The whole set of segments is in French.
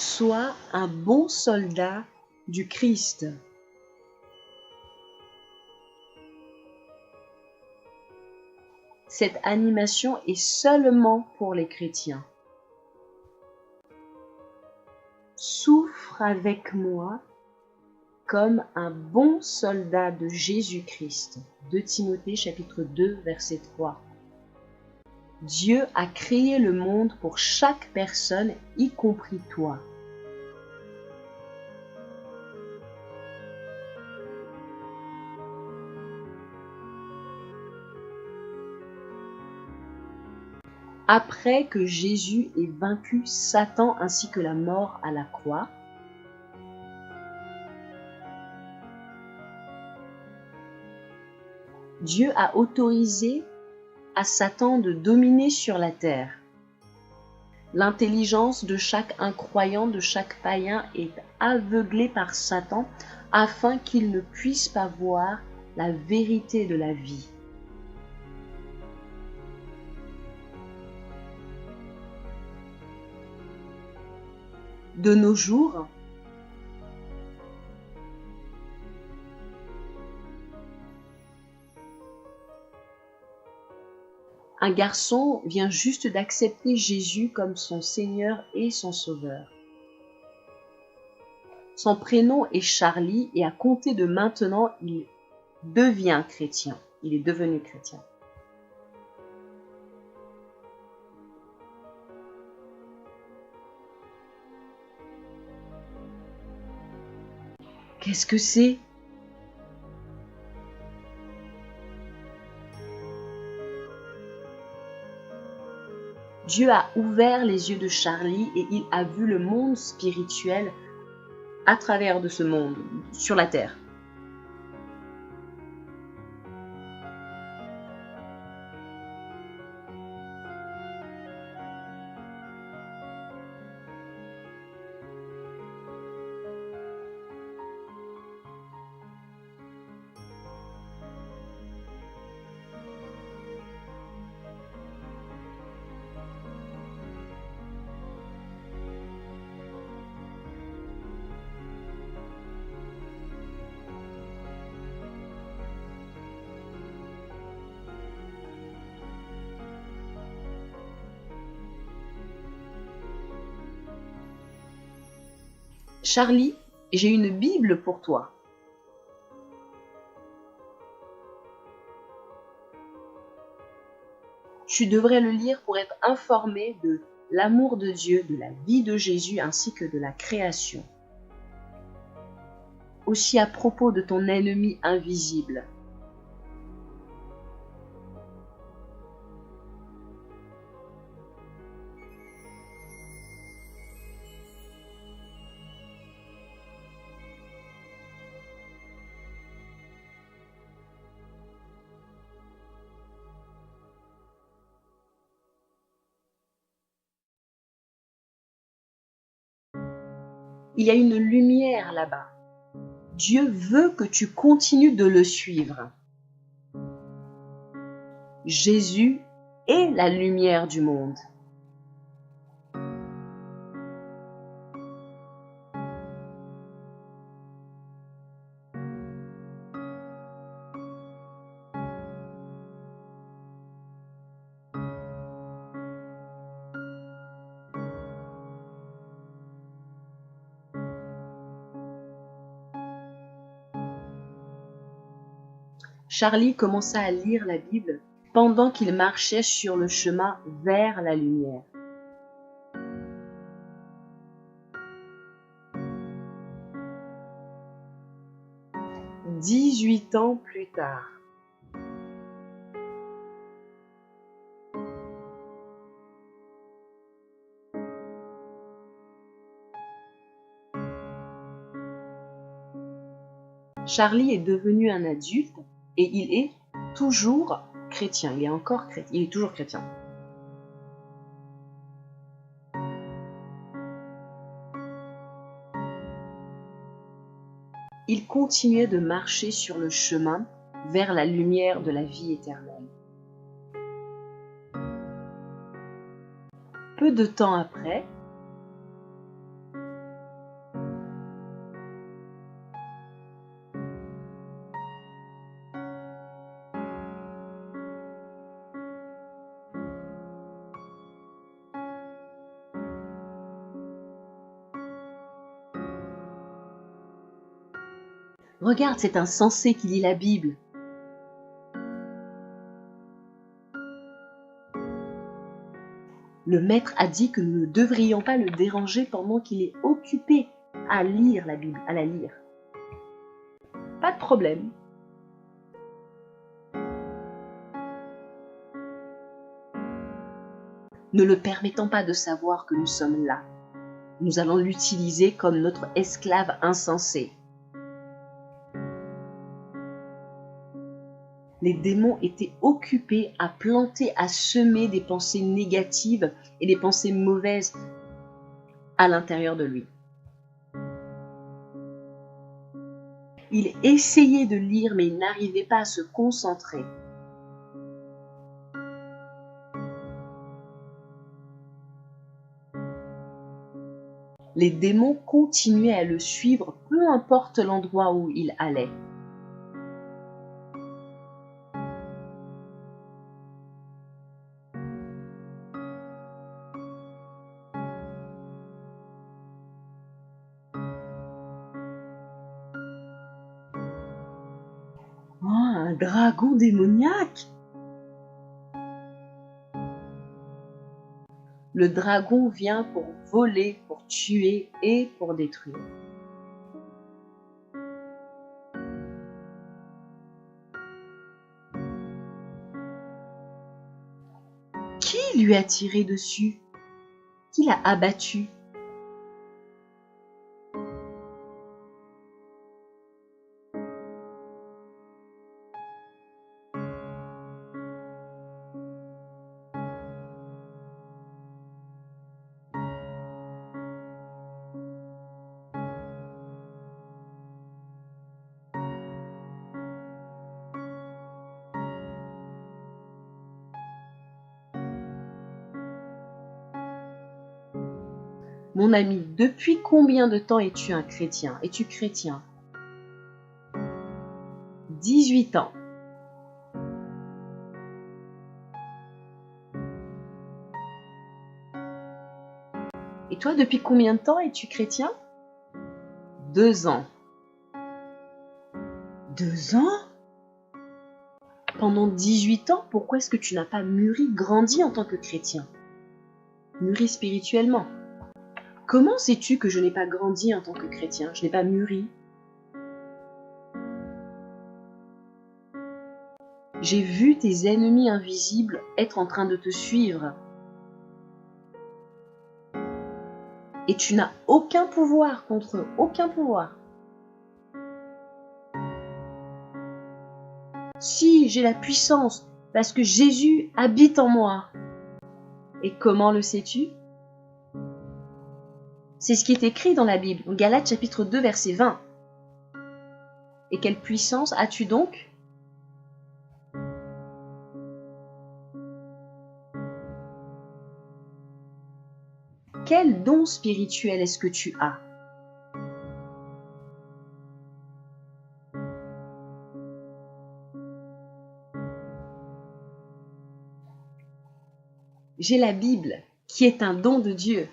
Sois un bon soldat du Christ. Cette animation est seulement pour les chrétiens. Souffre avec moi comme un bon soldat de Jésus-Christ. 2 Timothée chapitre 2 verset 3. Dieu a créé le monde pour chaque personne, y compris toi. Après que Jésus ait vaincu Satan ainsi que la mort à la croix, Dieu a autorisé à Satan de dominer sur la terre. L'intelligence de chaque incroyant, de chaque païen est aveuglée par Satan afin qu'il ne puisse pas voir la vérité de la vie. De nos jours, un garçon vient juste d'accepter Jésus comme son Seigneur et son Sauveur. Son prénom est Charlie et à compter de maintenant, il devient chrétien. Il est devenu chrétien. Qu'est-ce que c'est ? Dieu a ouvert les yeux de Charlie et il a vu le monde spirituel à travers de ce monde, sur la terre. Charlie, j'ai une Bible pour toi. Tu devrais le lire pour être informé de l'amour de Dieu, de la vie de Jésus ainsi que de la création. Aussi à propos de ton ennemi invisible. Il y a une lumière là-bas. Dieu veut que tu continues de le suivre. Jésus est la lumière du monde. Charlie commença à lire la Bible pendant qu'il marchait sur le chemin vers la lumière. « 18 ans plus tard. Charlie est devenu un adulte et il est toujours chrétien. Il est toujours chrétien. Il continuait de marcher sur le chemin vers la lumière de la vie éternelle. Peu de temps après, Regarde cet insensé qui lit la Bible. Le maître a dit que nous ne devrions pas le déranger pendant qu'il est occupé à lire la Bible, à la lire. Pas de problème. Ne le permettant pas de savoir que nous sommes là, nous allons l'utiliser comme notre esclave insensé. Les démons étaient occupés à planter, à semer des pensées négatives et des pensées mauvaises à l'intérieur de lui. Il essayait de lire, mais il n'arrivait pas à se concentrer. Les démons continuaient à le suivre, peu importe l'endroit où il allait. Oh, un dragon démoniaque! Le dragon vient pour voler, pour tuer et pour détruire. Qui lui a tiré dessus? Qui l'a abattu? Mon ami, depuis combien de temps es-tu un chrétien? Es-tu chrétien? 18 ans. Et toi, depuis combien de temps es-tu chrétien? 2 ans. 2 ans? Pendant 18 ans, pourquoi est-ce que tu n'as pas mûri, grandi en tant que chrétien? Mûri spirituellement. Comment sais-tu que je n'ai pas grandi en tant que chrétien? Je n'ai pas mûri. J'ai vu tes ennemis invisibles être en train de te suivre. Et tu n'as aucun pouvoir contre eux, aucun pouvoir. Si, j'ai la puissance, parce que Jésus habite en moi. Et comment le sais-tu? C'est ce qui est écrit dans la Bible, en Galates chapitre 2, verset 20. Et quelle puissance as-tu donc? Quel don spirituel est-ce que tu as? J'ai la Bible, qui est un don de Dieu.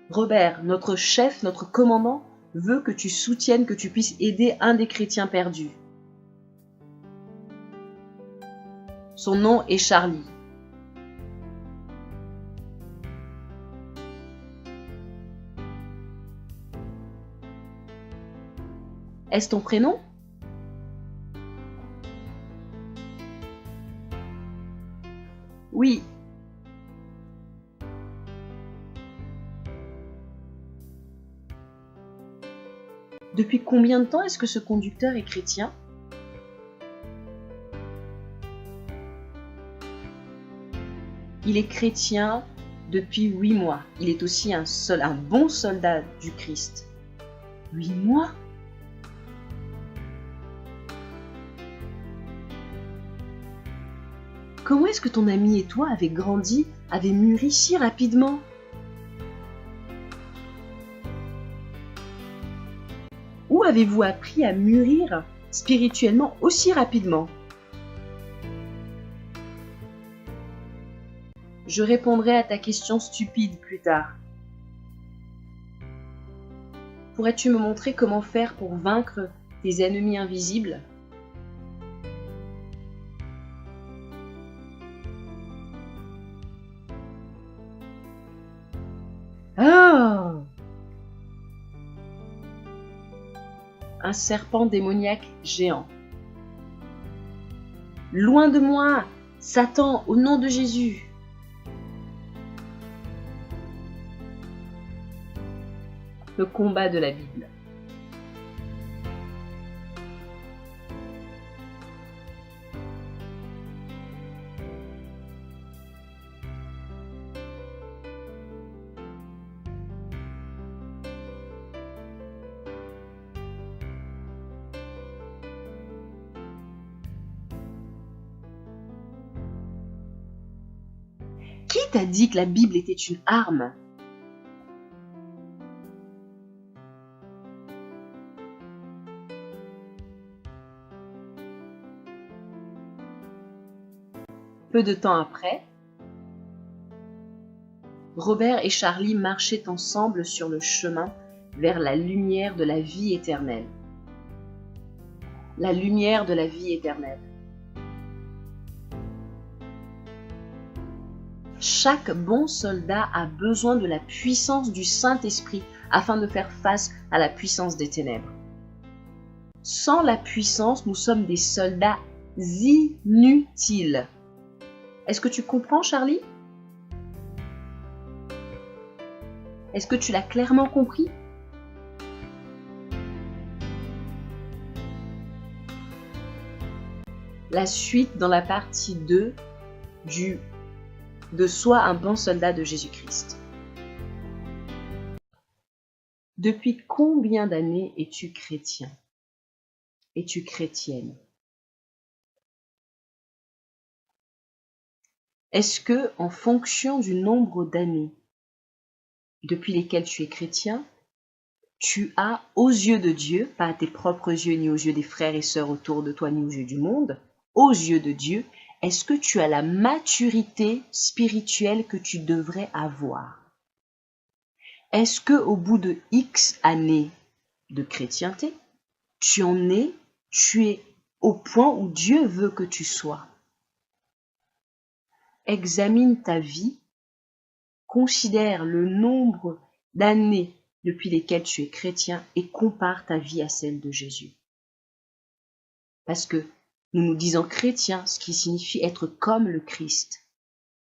Robert, notre chef, notre commandant, veut que tu soutiennes, que tu puisses aider un des chrétiens perdus. Son nom est Charlie. Est-ce ton prénom? Oui. Depuis combien de temps est-ce que ce conducteur est chrétien? Il est chrétien depuis 8 mois. Il est aussi un bon soldat du Christ. 8 mois? Comment est-ce que ton ami et toi avez grandi, avez mûri si rapidement? Où avez-vous appris à mûrir spirituellement aussi rapidement? Je répondrai à ta question stupide plus tard. Pourrais-tu me montrer comment faire pour vaincre tes ennemis invisibles? Ah! Un serpent démoniaque géant. Loin de moi, Satan, au nom de Jésus. Le combat de la Bible. Qui t'a dit que la Bible était une arme? Peu de temps après, Robert et Charlie marchaient ensemble sur le chemin vers la lumière de la vie éternelle. La lumière de la vie éternelle. Chaque bon soldat a besoin de la puissance du Saint-Esprit afin de faire face à la puissance des ténèbres. Sans la puissance, nous sommes des soldats inutiles. Est-ce que tu comprends, Charlie? Est-ce que tu l'as clairement compris? La suite dans la partie 2 de Sois un bon soldat de Jésus-Christ. Depuis combien d'années es-tu chrétien? Es-tu chrétienne? Est-ce que, en fonction du nombre d'années depuis lesquelles tu es chrétien, tu as, aux yeux de Dieu, pas à tes propres yeux, ni aux yeux des frères et sœurs autour de toi, ni aux yeux du monde, aux yeux de Dieu, est-ce que tu as la maturité spirituelle que tu devrais avoir? Est-ce que, au bout de X années de chrétienté, tu es au point où Dieu veut que tu sois? Examine ta vie, considère le nombre d'années depuis lesquelles tu es chrétien et compare ta vie à celle de Jésus. Parce que nous nous disons chrétiens, ce qui signifie être comme le Christ.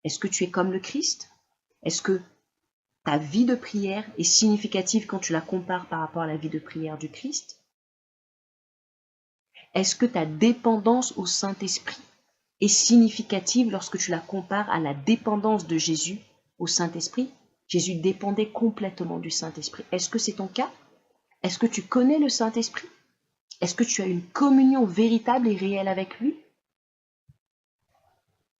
Est-ce que tu es comme le Christ? Est-ce que ta vie de prière est significative quand tu la compares par rapport à la vie de prière du Christ? Est-ce que ta dépendance au Saint-Esprit est significative lorsque tu la compares à la dépendance de Jésus au Saint-Esprit? Jésus dépendait complètement du Saint-Esprit. Est-ce que c'est ton cas? Est-ce que tu connais le Saint-Esprit? Est-ce que tu as une communion véritable et réelle avec lui?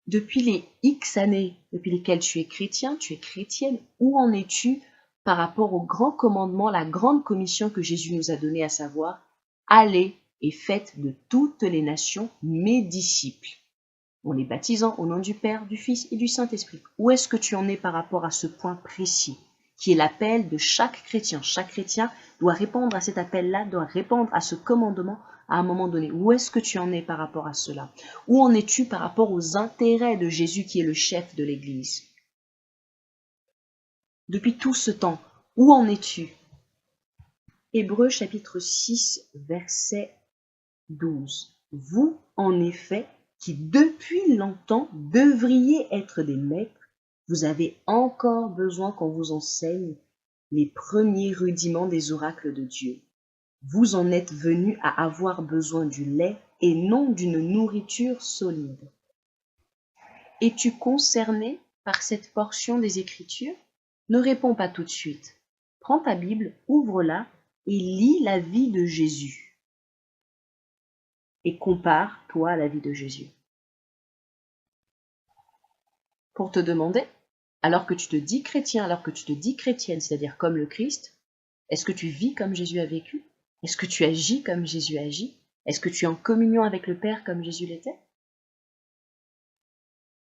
Depuis les X années depuis lesquelles tu es chrétien, tu es chrétienne, où en es-tu par rapport au grand commandement, la grande commission que Jésus nous a donnée, à savoir, allez et faites de toutes les nations mes disciples, en les baptisant au nom du Père, du Fils et du Saint-Esprit. Où est-ce que tu en es par rapport à ce point précis, qui est l'appel de chaque chrétien? Chaque chrétien doit répondre à cet appel-là, doit répondre à ce commandement à un moment donné. Où est-ce que tu en es par rapport à cela? Où en es-tu par rapport aux intérêts de Jésus qui est le chef de l'Église? Depuis tout ce temps, où en es-tu? Hébreux chapitre 6, verset 12. Vous, en effet, qui depuis longtemps devriez être des maîtres, vous avez encore besoin qu'on vous enseigne les premiers rudiments des oracles de Dieu. Vous en êtes venus à avoir besoin du lait et non d'une nourriture solide. Es-tu concerné par cette portion des Écritures? Ne réponds pas tout de suite. Prends ta Bible, ouvre-la et lis la vie de Jésus. Et compare-toi à la vie de Jésus. Pour te demander, alors que tu te dis chrétien, alors que tu te dis chrétienne, c'est-à-dire comme le Christ, est-ce que tu vis comme Jésus a vécu? Est-ce que tu agis comme Jésus agit? Est-ce que tu es en communion avec le Père comme Jésus l'était?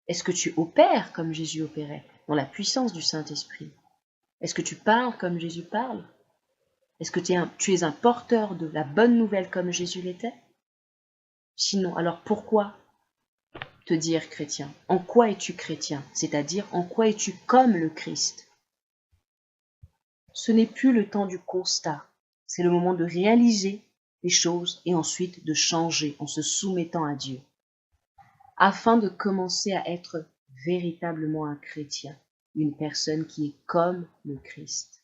Est-ce que tu opères comme Jésus opérait, dans la puissance du Saint-Esprit? Est-ce que tu parles comme Jésus parle? Est-ce que tu es un porteur de la bonne nouvelle comme Jésus l'était? Sinon, alors pourquoi te dire chrétien? En quoi es-tu chrétien? C'est-à-dire, en quoi es-tu comme le Christ? Ce n'est plus le temps du constat, c'est le moment de réaliser les choses et ensuite de changer en se soumettant à Dieu, afin de commencer à être véritablement un chrétien, une personne qui est comme le Christ.